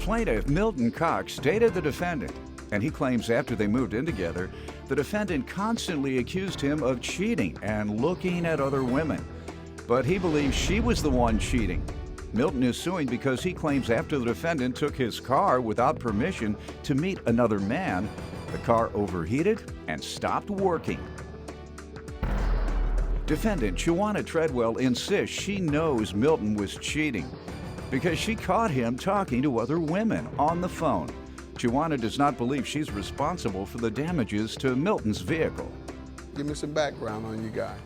plaintiff, Milton Cox, dated the defendant, and he claims after they moved in together, the defendant constantly accused him of cheating and looking at other women. But he believes she was the one cheating. Milton is suing because he claims after the defendant took his car without permission to meet another man, the car overheated and stopped working. Defendant Shawana Treadwell insists she knows Milton was cheating because she caught him talking to other women on the phone. Shawana does not believe she's responsible for the damages to Milton's vehicle. Give me some background on you guys.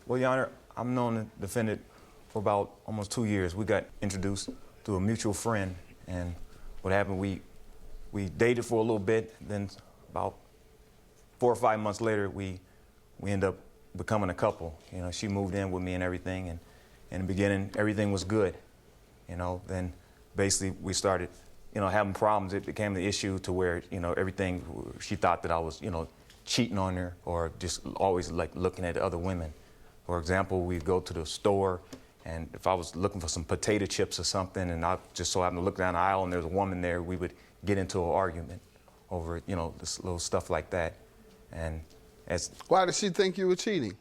Well, Your Honor, I've known the defendant for about almost 2 years. We got introduced through a mutual friend, and what happened, we dated for a little bit, then about 4 or 5 months later, we ended up becoming a couple. You know, she moved in with me and everything, and in the beginning, everything was good. You know, then basically we started, you know, having problems. It became the issue to where, you know, everything, she thought that I was, you know, cheating on her or just always like looking at other women. For example, we'd go to the store, and if I was looking for some potato chips or something, and I just so happened to look down the aisle and there's a woman there, we would get into an argument over, you know, this little stuff like that. And why did she think you were cheating?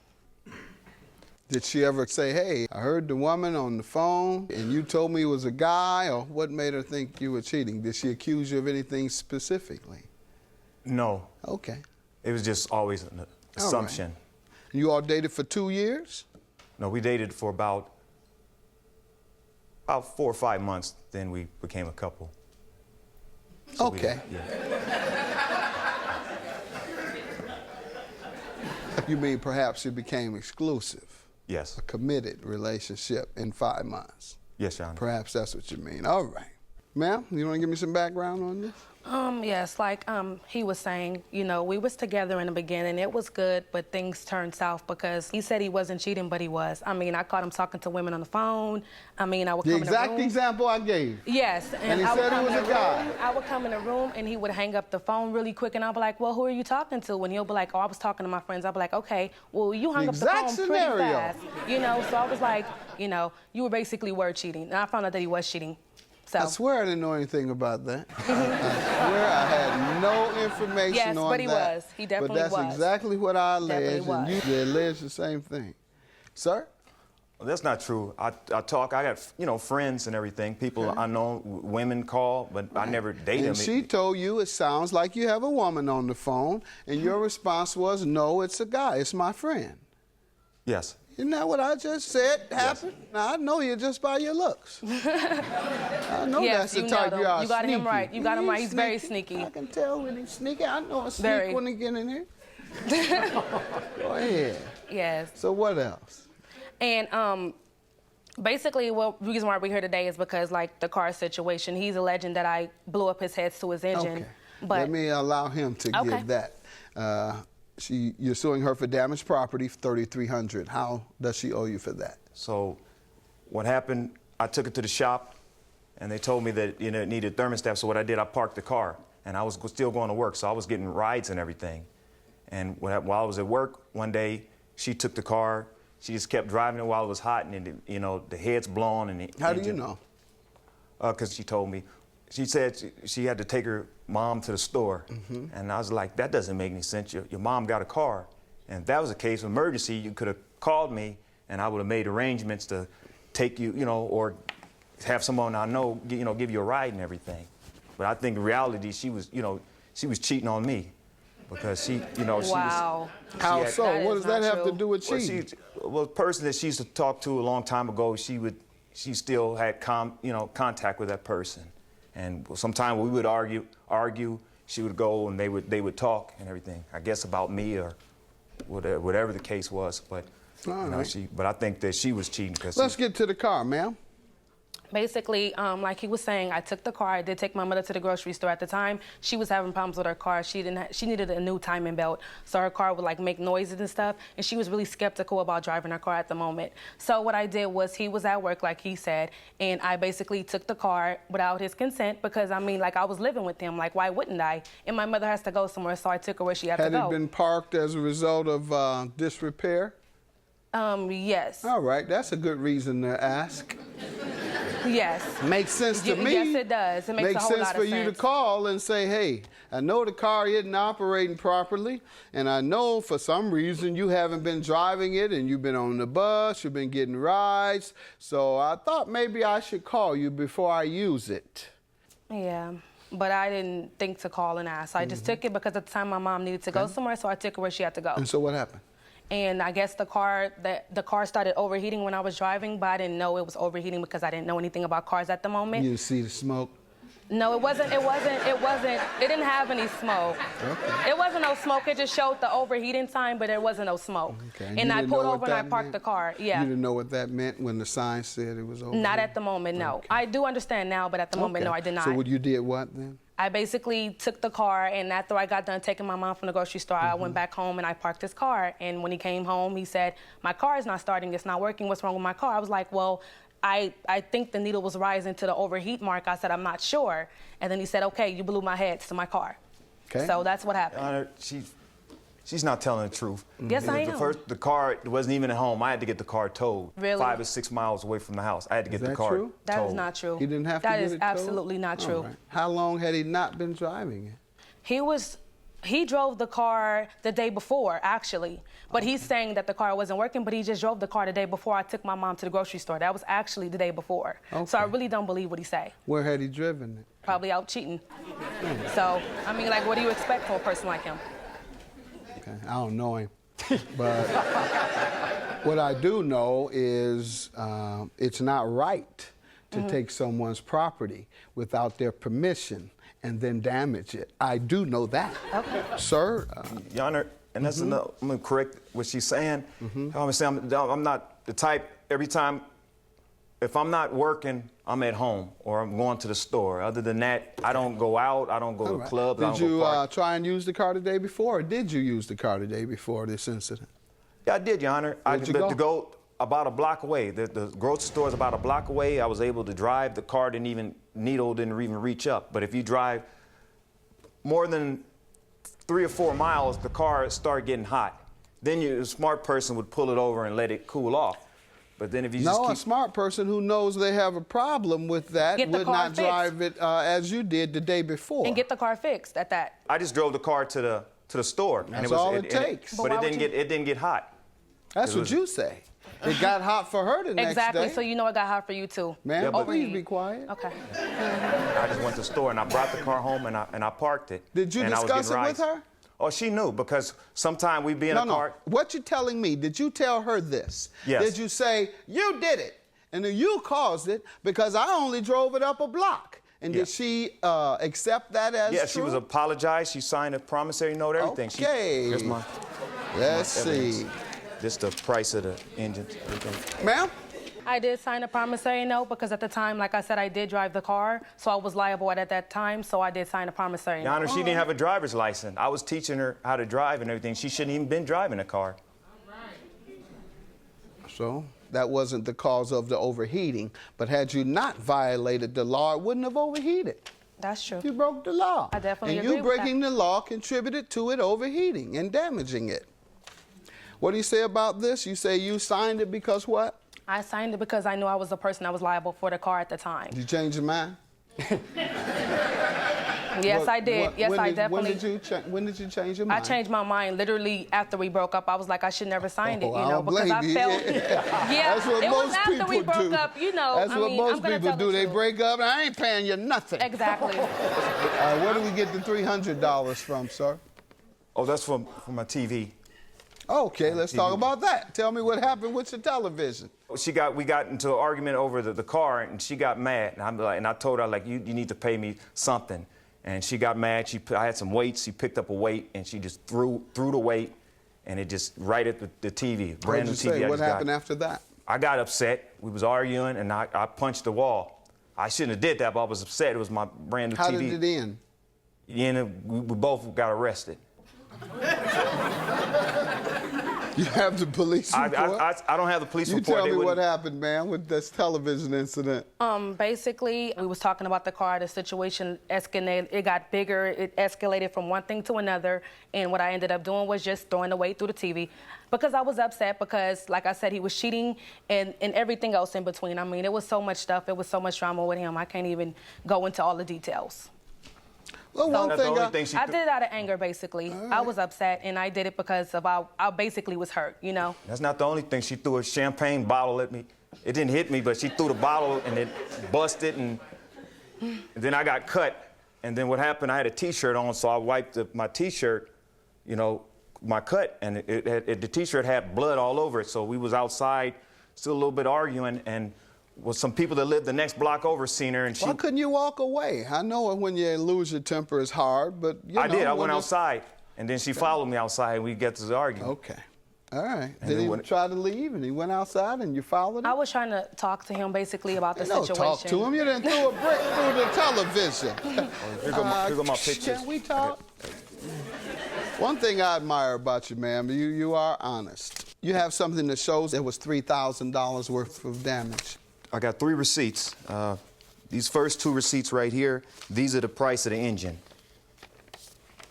Did she ever say, hey, I heard the woman on the phone and you told me it was a guy, or what made her think you were cheating? Did she accuse you of anything specifically? No. Okay. It was just always an assumption. All right. You all dated for 2 years? No, we dated for about 4 or 5 months, then we became a couple. So okay. You mean perhaps you became exclusive? Yes. A committed relationship in 5 months? Yes, Your Honor. Perhaps that's what you mean. All right. Ma'am, you want to give me some background on this? Yes, like he was saying, you know, we was together in the beginning. It was good, but things turned south because he said he wasn't cheating, but he was. I mean, I caught him talking to women on the phone. I mean, I would come in the room. The exact example I gave. Yes. And he said he was a guy. I would come in the room and he would hang up the phone really quick, and I'd be like, well, who are you talking to? And he'll be like, oh, I was talking to my friends. I'd be like, okay, well, you hung up the phone pretty fast. You know, so I was like, you know, you were cheating. And I found out that he was cheating. So. I swear I didn't know anything about that. I swear I had no information on that. Yes, but he was. He definitely was. But that's exactly what I alleged, and you alleged the same thing. Sir? Well, that's not true. I got, you know, friends and everything. People I know, women call, but I never dated them. And she told you it sounds like you have a woman on the phone, and your response was, no, it's a guy. It's my friend. Yes. Isn't that what I just said happened? Yes. Now, I know you just by your looks. I know that's the type you are. You got sneaky. him right. You got him right. He's very sneaky. I can tell when he's sneaky. I know a sneak when he get in here. Go ahead. Yes. So what else? And basically, the reason why we're here today is because, like, the car situation. He's alleging that I blew up his head to his engine. Okay. But let me allow him to give that. You're suing her for damaged property, $3,300. How does she owe you for that? So what happened, I took it to the shop, and they told me that, you know, it needed thermostat. So what I did, I parked the car, and I was still going to work, so I was getting rides and everything. And while I was at work, one day, she took the car. She just kept driving it while it was hot, and, you know, the head's blown. And how do you know? Because she told me. She said she had to take her mom to the store. And I was like, that doesn't make any sense. Your mom got a car. And if that was a case of emergency, you could have called me, and I would have made arrangements to take you, you know, or have someone I know, you know, give you a ride and everything. But I think in reality, she was, you know, she was cheating on me because she, you know, wow. How so? What does that have to do with cheating? Well, the person that she used to talk to a long time ago, she still had contact with that person. And sometimes we would argue, she would go and they would talk and everything, I guess about me or whatever the case was. But, you know, but I think that she was cheating. Let's get to the car, ma'am. Basically, like he was saying, I took the car. I did take my mother to the grocery store. At the time, she was having problems with her car. She needed a new timing belt, so her car would like make noises and stuff. And she was really skeptical about driving her car at the moment. So what I did was, he was at work, like he said, and I basically took the car without his consent because I mean, like I was living with him. Like why wouldn't I? And my mother has to go somewhere, so I took her where she had to go. Had it been parked as a result of disrepair? Yes. All right, that's a good reason to ask. Yes. Makes sense to me. Yes, it does. It makes a whole sense lot for of you to sense. call and say, hey, I know the car isn't operating properly, and I know for some reason you haven't been driving it, and you've been on the bus, you've been getting rides, so I thought maybe I should call you before I use it. Yeah. But I didn't think to call and ask. I just took it because at the time my mom needed to go somewhere, so I took her where she had to go. And so what happened? And I guess the car started overheating when I was driving, but I didn't know it was overheating because I didn't know anything about cars at the moment. You didn't see the smoke? No, it didn't have any smoke. Okay. It wasn't no smoke. It just showed the overheating sign, but there wasn't no smoke. Okay. And I pulled over and I parked the car. Yeah. You didn't know what that meant when the sign said it was over? Not at the moment, no. Okay. I do understand now, but at the moment, no, I did not. So you did what then? I basically took the car, and after I got done taking my mom from the grocery store, I went back home and I parked his car. And when he came home, he said, my car is not starting, it's not working, what's wrong with my car? I was like, well, I think the needle was rising to the overheat mark. I said, I'm not sure. And then he said, okay, you blew my head to my car. Okay. So that's what happened. Your Honor, she's not telling the truth. Yes, I am. The car wasn't even at home. I had to get the car towed. Really? 5 or 6 miles away from the house. I had to get the that car true? towed. That is not true. He didn't have to That get is it towed? absolutely not All true. right. How long had he not been driving it? He drove the car the day before, actually. But he's saying that the car wasn't working, but he just drove the car the day before I took my mom to the grocery store. That was actually the day before. Okay. So I really don't believe what he say. Where had he driven it? Probably out cheating. So, I mean, like, what do you expect from a person like him? Okay. I don't know him. But what I do know is it's not right to take someone's property without their permission and then damage it. I do know that. Okay. Sir? Your Honor, and that's another, I'm going to correct what she's saying. I'm not the type, every time, if I'm not working, I'm at home or I'm going to the store. Other than that, I don't go out, I don't go to clubs, I Did don't you go park. try and use the car the day before, or did you use the car the day before this incident? Yeah, I did, Your Honor. Where'd you go? To go about a block away. The grocery store is about a block away. I was able to drive. The car needle didn't even reach up. But if you drive more than 3 or 4 miles, the car started getting hot. Then a smart person would pull it over and let it cool off. But then if you just keep... a smart person who knows they have a problem with that would not drive it as you did the day before. And get the car fixed at that. I just drove the car to the store. That's all it takes. But it didn't get hot. That's what you say. It got hot for her the next day. Exactly, so you know it got hot for you too. Ma'am, Yeah, please be quiet. Okay. I just went to the store and I brought the car home and I parked it. Did you and discuss it with her? Oh, she knew because sometime we'd be in a car. No. What you're telling me, did you tell her this? Yes. Did you say, you did it, and then you caused it because I only drove it up a block? And did she accept that as true? Yeah, she was apologized. She signed a promissory note, everything. Okay. Here's my Let's see. This the price of the engine, everything. Ma'am? I did sign a promissory note because at the time, like I said, I did drive the car, so I was liable at that time, so I did sign a promissory note. Your Honor, she didn't have a driver's license. I was teaching her how to drive and everything. She shouldn't even been driving a car. So that wasn't the cause of the overheating, but had you not violated the law, it wouldn't have overheated. That's true. You broke the law. I definitely agree. agree And with you that. breaking the law contributed to it overheating and damaging it. What do you say about this? You say you signed it because what? I signed it because I knew I was the person that was liable for the car at the time. Did you change your mind? Yes, I did. Yes, I definitely. When did you change your mind? I changed my mind literally after we broke up. I was like, I should never signed it, you I know, don't because blame I you. felt. Yeah, that's what it was most after we people broke do. up, you know. That's I what mean, most I'm gonna people tell the do. They truth. break up, and I ain't paying you nothing. Exactly. Where do we get the $300 from, sir? Oh, that's for my TV. Okay, let's talk about that. Tell me what happened with your television. We got into an argument over the car, and she got mad. And I told her, like, you need to pay me something. And she got mad. I had some weights. She picked up a weight, and she just threw the weight, and it just right at the TV. Brand new TV. What happened after that? I got upset. We was arguing, and I punched the wall. I shouldn't have did that, but I was upset. It was my brand new TV. How did it end? We both got arrested. You have the police report? I don't have the police you report. Tell They me what wouldn't- happened, man, with this television incident. Basically, we was talking about the car. The situation escalated. It got bigger. It escalated from one thing to another. And what I ended up doing was just throwing the weight through the TV because I was upset because, like I said, he was cheating and everything else in between. I mean, it was so much stuff. It was so much drama with him. I can't even go into all the details. Well, one That's the thing only thing she I did it out of anger, basically. Right. I was upset, and I did it because of I basically was hurt, you know? That's not the only thing. She threw a champagne bottle at me. It didn't hit me, but she threw the bottle and it busted, and then I got cut. And then what happened, I had a T-shirt on, so I wiped my T-shirt, you know, my cut, and the T-shirt had blood all over it. So we was outside, still a little bit arguing, and was some people that lived the next block over seen her, and she... Why couldn't you walk away? I know when you lose your temper it's hard, but you know... I did. I went when outside, and then she followed me outside, and we get to arguing. Okay. All right. And Did then he when- try to leave and he went outside and you followed him? I was trying to talk to him basically about the No, situation. talk to him. You didn't throw a brick through the television. Here go my pictures. Can we talk? One thing I admire about you, ma'am, you are honest. You have something that shows there was $3,000 worth of damage. I got 3 receipts. These first 2 receipts right here, these are the price of the engine.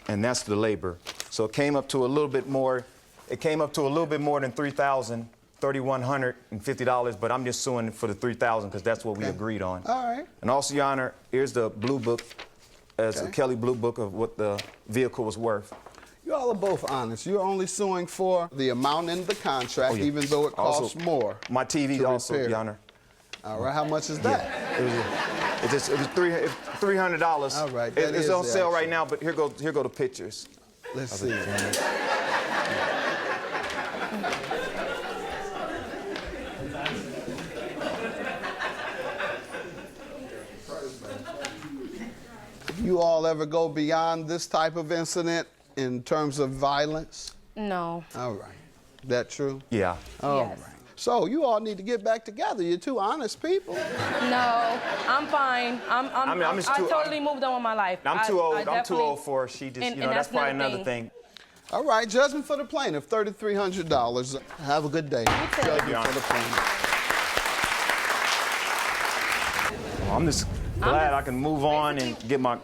And that's the labor. So it came up to a little bit more. It came up to a little bit more than $3,150, but I'm just suing for the $3,000 because that's what we agreed on. All right. And also, Your Honor, here's the blue book, it's a Okay. Kelly blue book of what the vehicle was worth. You all are both honest. You're only suing for the amount in the contract, Oh, yeah. even though it costs Also, more. My TV to also, repair. Your Honor. All right. How much is that? It was $300. All right, that It's is on the sale right action. now, but here go the pictures. Let's see. You all ever go beyond this type of incident in terms of violence? No. All right. That true? Yeah. All Yes. right. So you all need to get back together. You're two honest people. No, I'm fine. I'm just I too- totally moved on with my life. I'm too old. I'm too definitely- old for her. She just, and- you know, and that's probably another another thing. All right, judgment for the plaintiff, $3,300. Have a good day. too. Judgment Your for Honor. the plaintiff. I'm just glad I can move on and get my.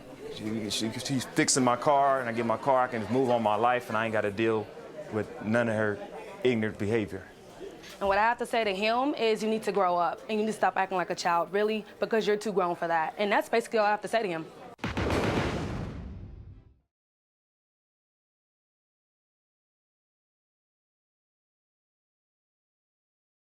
She's fixing my car, and I get my car. I can move on my life, and I ain't got to deal with none of her ignorant behavior. And what I have to say to him is you need to grow up and you need to stop acting like a child, really, because you're too grown for that. And that's basically all I have to say to him.